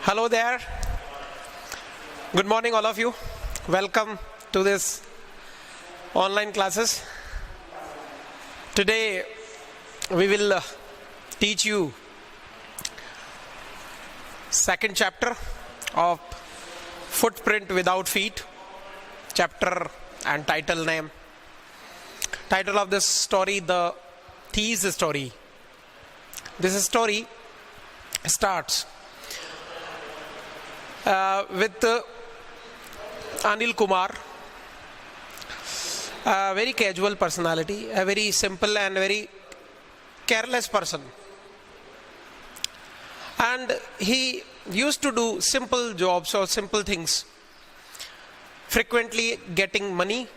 Hello there. Good morning, all of you. Welcome to this online classes. Today we will teach you second chapter of Footprint Without Feet. Chapter and title name. Title of this story, The Thief's Story. This story starts with Anil Kumar, a very casual personality, a very simple and very careless person. And he used to do simple jobs or simple things, frequently getting money.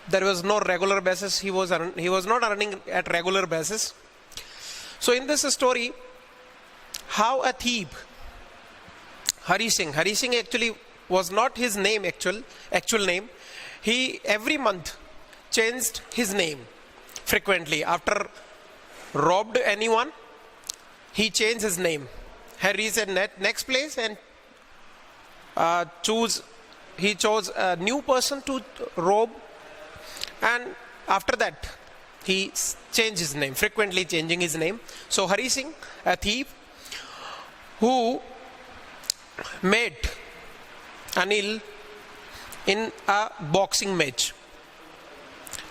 There was no regular basis. He was not earning at regular basis. So in this story, how a thief, Hari Singh actually was not his name, actual name. He every month changed his name frequently. After robbed anyone, he changed his name. Hari said next place and he chose a new person to rob, and after that he changed his name, frequently changing his name. So Hari Singh, a thief who met Anil in a boxing match,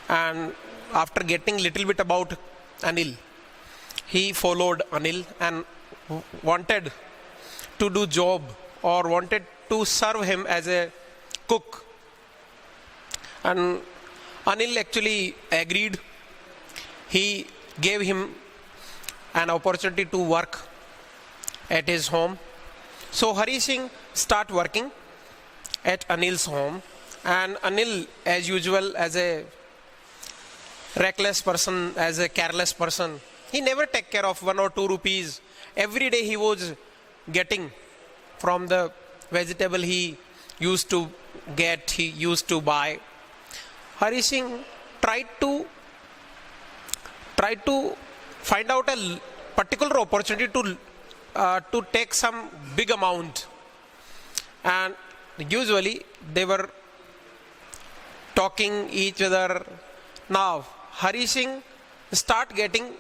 and after getting little bit about Anil, he followed Anil and wanted to do job or wanted to serve him as a cook, and Anil actually agreed. He gave him an opportunity to work at his home. So Hari Singh start working at Anil's home, and Anil, as usual, as a reckless person, as a careless person, he never take care of 1 or 2 rupees. Every day he was getting from the vegetable he used to get, he used to buy. Hari Singh tried to find out a particular opportunity to take some big amount, and usually they were talking each other. Now Hari Singh start getting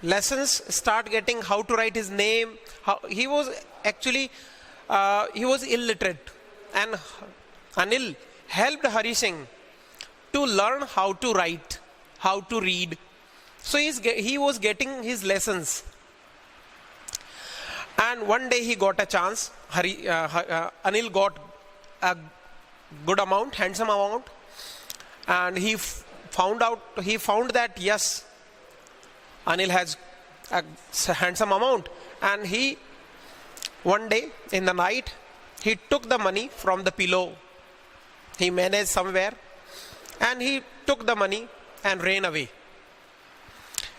lessons, start getting how to write his name. He was actually he was illiterate, and Anil helped Hari Singh to learn how to write, how to read. So he was getting his lessons. And one day he got a chance. Anil got a good amount, handsome amount, and he found that yes, Anil has a handsome amount, and he one day in the night he took the money from the pillow. He managed somewhere, and he took the money and ran away.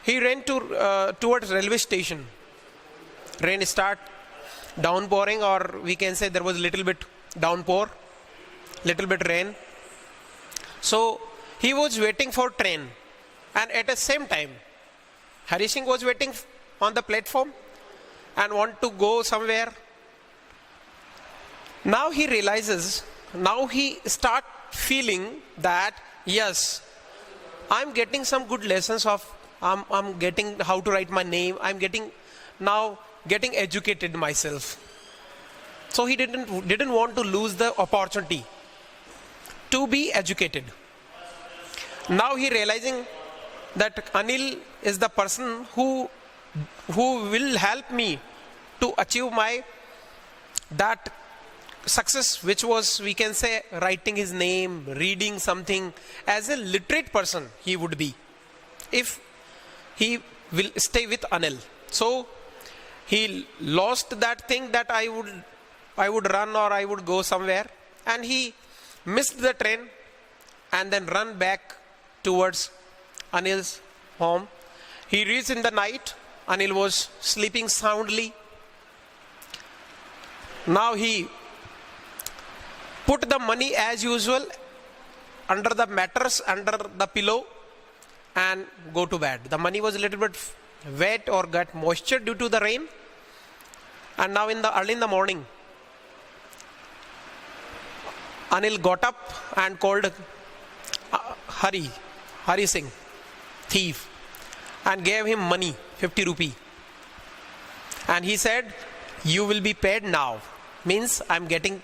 He ran towards railway station. Rain start downpouring, or we can say there was little bit downpour, little bit rain. So he was waiting for train, and at the same time Hari Singh was waiting on the platform and want to go somewhere. Now he realizes, now he start feeling that yes, I'm getting some good lessons of I'm getting how to write my name. I'm getting educated myself. So he didn't want to lose the opportunity to be educated. Now he realizing that Anil is the person who will help me to achieve that success, which was, we can say, writing his name, reading something. As a literate person he would be if he will stay with Anil. So he lost that thing, that I would run or I would go somewhere, and he missed the train and then run back towards Anil's home. He reached in the night. Anil was sleeping soundly. Now he put the money as usual under the mattress, under the pillow, and go to bed. The money was a little bit wet or got moisture due to the rain. And now early in the morning, Anil got up and called Hari Singh, thief, and gave him money, 50 rupee. And he said, you will be paid now. Means I'm getting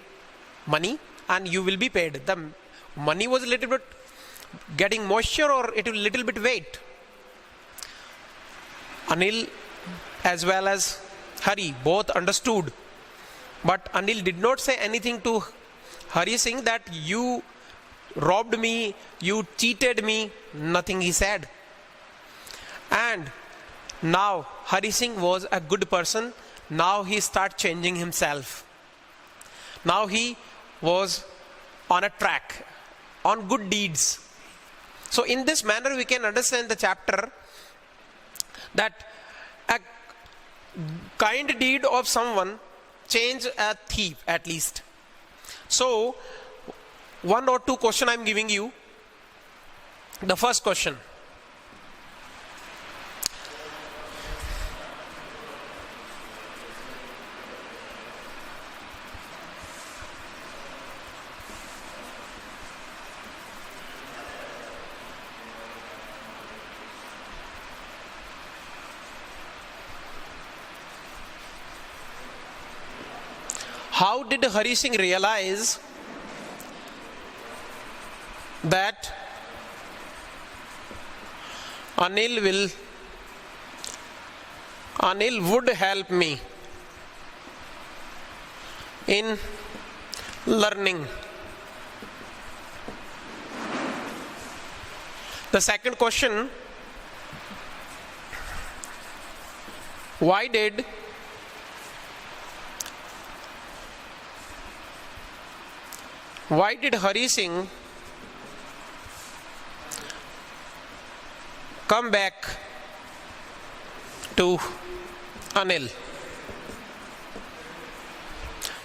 money and you will be paid. The money was a little bit getting moisture or it was a little bit weight. Anil as well as Hari both understood. But Anil did not say anything to Hari Singh that you robbed me, you cheated me, nothing he said. And now Hari Singh was a good person. Now he started changing himself. Now he was on a track, on good deeds. So in this manner we can understand the chapter that a kind deed of someone change a thief at least. So one or two questions I am giving you. The first question. How did Hari Singh realize that Anil would help me in learning? The second question, why did Hari Singh come back to Anil?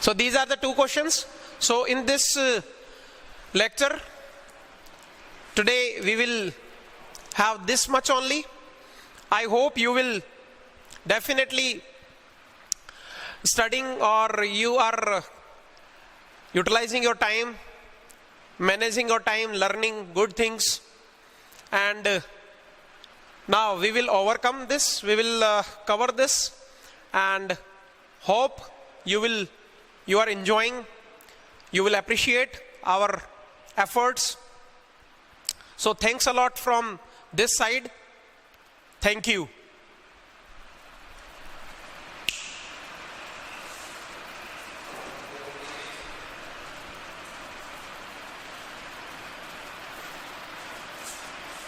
So these are the two questions. So in this lecture today we will have this much only. I hope you will definitely studying or you are utilizing your time, managing your time, learning good things. And now we will overcome this, we will cover this, and hope you are enjoying, you will appreciate our efforts. So thanks a lot from this side. Thank you.